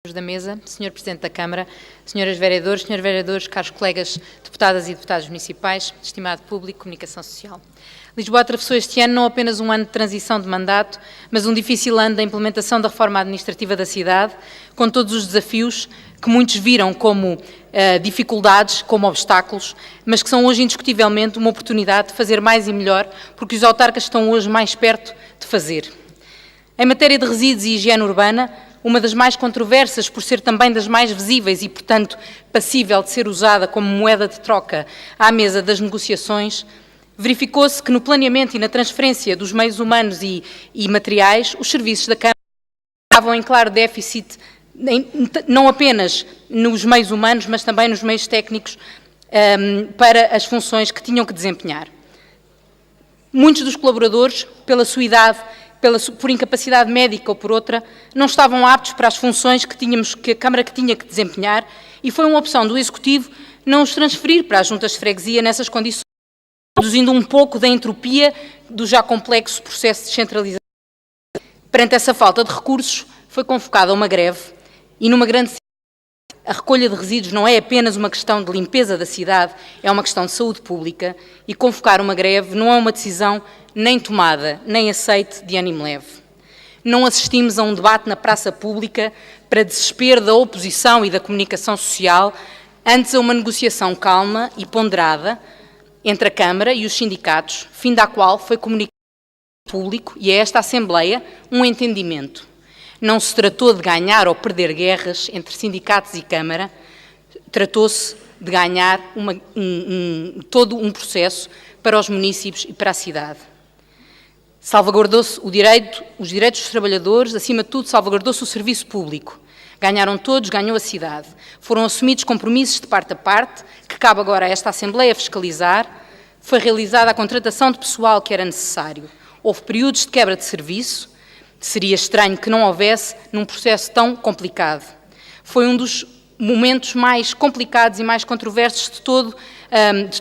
Da mesa, Sr. Presidente da Câmara, Senhoras Vereadoras, Senhores Vereadores, caros colegas deputadas e deputados municipais, estimado público, comunicação social. Lisboa atravessou este ano não apenas um ano de transição de mandato, mas um difícil ano da implementação da reforma administrativa da cidade, com todos os desafios que muitos viram como dificuldades, como obstáculos, mas que são hoje indiscutivelmente uma oportunidade de fazer mais e melhor, porque os autarcas estão hoje mais perto de fazer. Em matéria de resíduos e higiene urbana, uma das mais controversas, por ser também das mais visíveis e, portanto, passível de ser usada como moeda de troca à mesa das negociações, verificou-se que no planeamento e na transferência dos meios humanos e materiais, os serviços da Câmara estavam em claro déficit, não apenas nos meios humanos, mas também nos meios técnicos para as funções que tinham que desempenhar. Muitos dos colaboradores, pela sua idade, por incapacidade médica ou por outra, não estavam aptos para as funções que a Câmara tinha que desempenhar e foi uma opção do Executivo não os transferir para as juntas de freguesia nessas condições, reduzindo um pouco da entropia do já complexo processo de descentralização. Perante essa falta de recursos, foi convocada uma greve e numa grande a recolha de resíduos não é apenas uma questão de limpeza da cidade, é uma questão de saúde pública e convocar uma greve não é uma decisão nem tomada, nem aceite de ânimo leve. Não assistimos a um debate na praça pública para desespero da oposição e da comunicação social, antes a uma negociação calma e ponderada entre a Câmara e os sindicatos, fim da qual foi comunicado ao público e a esta Assembleia um entendimento. Não se tratou de ganhar ou perder guerras entre sindicatos e Câmara, tratou-se de ganhar todo um processo para os municípios e para a cidade. Salvaguardou-se os direitos dos trabalhadores, acima de tudo salvaguardou-se o serviço público. Ganharam todos, ganhou a cidade. Foram assumidos compromissos de parte a parte, que cabe agora a esta Assembleia fiscalizar. Foi realizada a contratação de pessoal que era necessário. Houve períodos de quebra de serviço. Seria estranho que não houvesse num processo tão complicado. Foi um dos momentos mais complicados e mais controversos de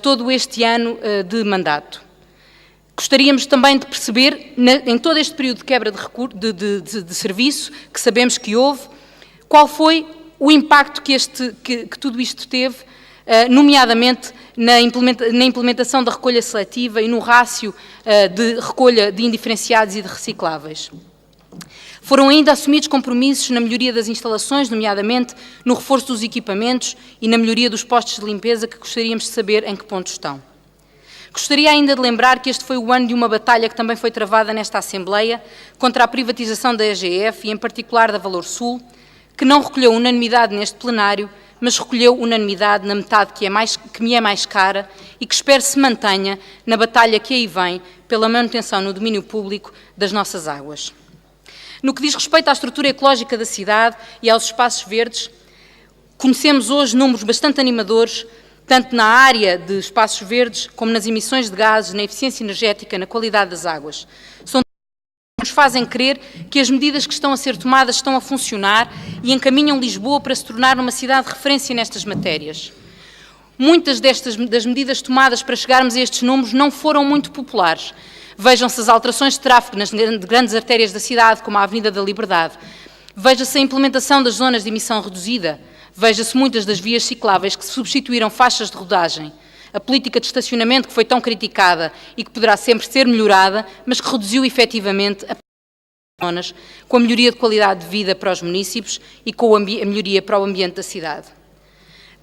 todo este ano de mandato. Gostaríamos também de perceber, em todo este período de quebra de serviço, que sabemos que houve, qual foi o impacto que tudo isto teve, nomeadamente na implementação da recolha seletiva e no rácio de recolha de indiferenciados e de recicláveis. Foram ainda assumidos compromissos na melhoria das instalações, nomeadamente no reforço dos equipamentos e na melhoria dos postos de limpeza, que gostaríamos de saber em que ponto estão. Gostaria ainda de lembrar que este foi o ano de uma batalha que também foi travada nesta Assembleia contra a privatização da EGF e, em particular, da Valor Sul, que não recolheu unanimidade neste plenário, mas recolheu unanimidade na metade que me é mais cara e que espero se mantenha na batalha que aí vem pela manutenção no domínio público das nossas águas. No que diz respeito à estrutura ecológica da cidade e aos espaços verdes, conhecemos hoje números bastante animadores, tanto na área de espaços verdes, como nas emissões de gases, na eficiência energética, na qualidade das águas. São que nos fazem crer que as medidas que estão a ser tomadas estão a funcionar e encaminham Lisboa para se tornar uma cidade de referência nestas matérias. Muitas das medidas tomadas para chegarmos a estes números não foram muito populares. Vejam-se as alterações de tráfego nas grandes artérias da cidade, como a Avenida da Liberdade. Veja-se a implementação das zonas de emissão reduzida. Veja-se muitas das vias cicláveis que substituíram faixas de rodagem. A política de estacionamento que foi tão criticada e que poderá sempre ser melhorada, mas que reduziu efetivamente a zonas, com a melhoria de qualidade de vida para os municípios e com a melhoria para o ambiente da cidade.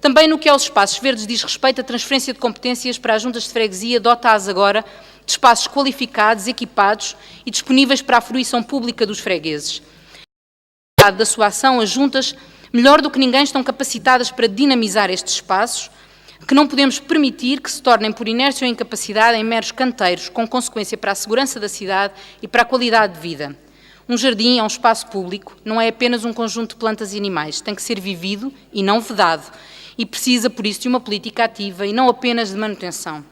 Também no que aos espaços verdes diz respeito, a transferência de competências para as juntas de freguesia dota-as agora de espaços qualificados, equipados e disponíveis para a fruição pública dos fregueses. Da sua ação, as juntas, melhor do que ninguém, estão capacitadas para dinamizar estes espaços, que não podemos permitir que se tornem, por inércia ou incapacidade, em meros canteiros, com consequência para a segurança da cidade e para a qualidade de vida. Um jardim é um espaço público, não é apenas um conjunto de plantas e animais, tem que ser vivido e não vedado, e precisa, por isso, de uma política ativa e não apenas de manutenção.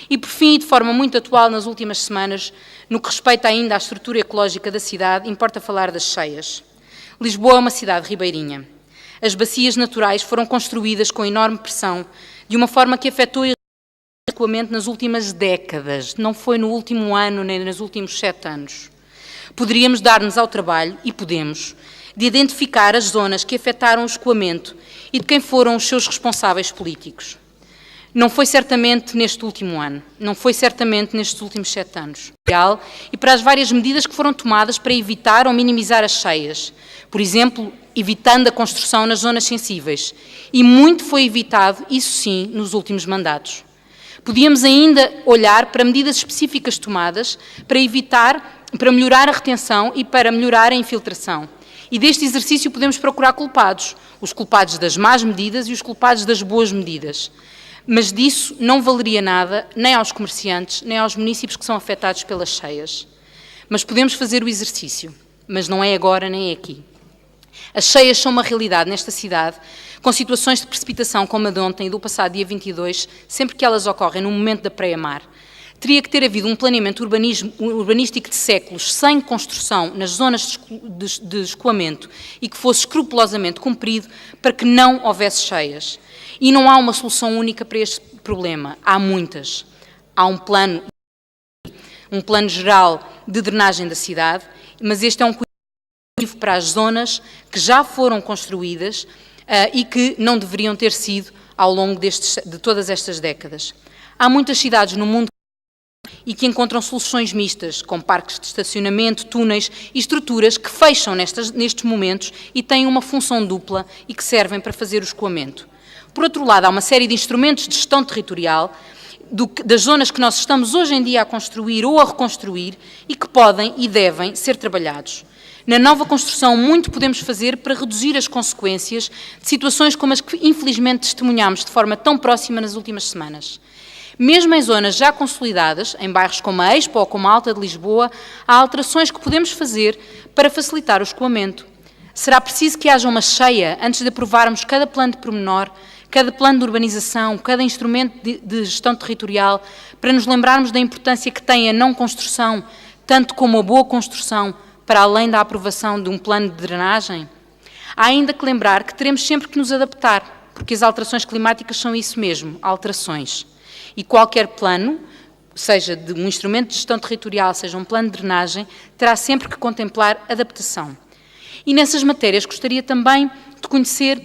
E, por fim, e de forma muito atual nas últimas semanas, no que respeita ainda à estrutura ecológica da cidade, importa falar das cheias. Lisboa é uma cidade ribeirinha. As bacias naturais foram construídas com enorme pressão, de uma forma que afetou irrecuamente nas últimas décadas, não foi no último ano nem nos últimos 7 anos. Poderíamos dar-nos ao trabalho, e podemos, de identificar as zonas que afetaram o escoamento e de quem foram os seus responsáveis políticos. Não foi certamente neste último ano, não foi certamente nestes últimos 7 anos. E para as várias medidas que foram tomadas para evitar ou minimizar as cheias. Por exemplo, evitando a construção nas zonas sensíveis. E muito foi evitado, isso sim, nos últimos mandatos. Podíamos ainda olhar para medidas específicas tomadas para melhorar a retenção e para melhorar a infiltração. E deste exercício podemos procurar culpados, os culpados das más medidas e os culpados das boas medidas. Mas disso não valeria nada nem aos comerciantes, nem aos municípios que são afetados pelas cheias. Mas podemos fazer o exercício, mas não é agora nem é aqui. As cheias são uma realidade nesta cidade, com situações de precipitação como a de ontem e do passado dia 22, sempre que elas ocorrem no momento da praia-mar. Teria que ter havido um planeamento urbanístico de séculos sem construção nas zonas de escoamento e que fosse escrupulosamente cumprido para que não houvesse cheias. E não há uma solução única para este problema, há muitas. Há um plano geral de drenagem da cidade, mas este é um cuidado para as zonas que já foram construídas e que não deveriam ter sido ao longo de todas estas décadas. Há muitas cidades no mundo e que encontram soluções mistas, com parques de estacionamento, túneis e estruturas que fecham nestes momentos e têm uma função dupla e que servem para fazer o escoamento. Por outro lado, há uma série de instrumentos de gestão territorial das zonas que nós estamos hoje em dia a construir ou a reconstruir e que podem e devem ser trabalhados. Na nova construção, muito podemos fazer para reduzir as consequências de situações como as que infelizmente testemunhámos de forma tão próxima nas últimas semanas. Mesmo em zonas já consolidadas, em bairros como a Expo ou como a Alta de Lisboa, há alterações que podemos fazer para facilitar o escoamento. Será preciso que haja uma cheia antes de aprovarmos cada plano de pormenor, cada plano de urbanização, cada instrumento de gestão territorial, para nos lembrarmos da importância que tem a não construção, tanto como a boa construção, para além da aprovação de um plano de drenagem? Há ainda que lembrar que teremos sempre que nos adaptar, porque as alterações climáticas são isso mesmo, alterações. E qualquer plano, seja de um instrumento de gestão territorial, seja um plano de drenagem, terá sempre que contemplar adaptação. E nessas matérias gostaria também de conhecer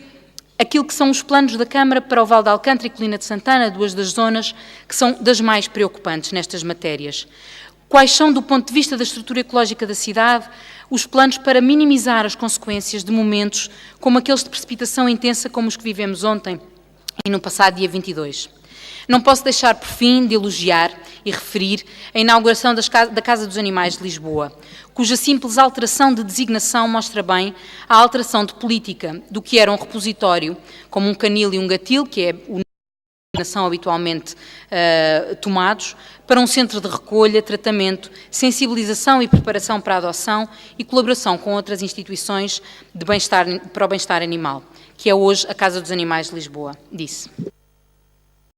aquilo que são os planos da Câmara para o Val de Alcântara e Colina de Santana, duas das zonas que são das mais preocupantes nestas matérias. Quais são, do ponto de vista da estrutura ecológica da cidade, os planos para minimizar as consequências de momentos como aqueles de precipitação intensa como os que vivemos ontem e no passado dia 22? Não posso deixar, por fim, de elogiar e referir a inauguração da Casa dos Animais de Lisboa, cuja simples alteração de designação mostra bem a alteração de política do que era um repositório, como um canil e um gatil, que é o são habitualmente tomados, para um centro de recolha, tratamento, sensibilização e preparação para a adoção e colaboração com outras instituições para o bem-estar animal, que é hoje a Casa dos Animais de Lisboa, disse.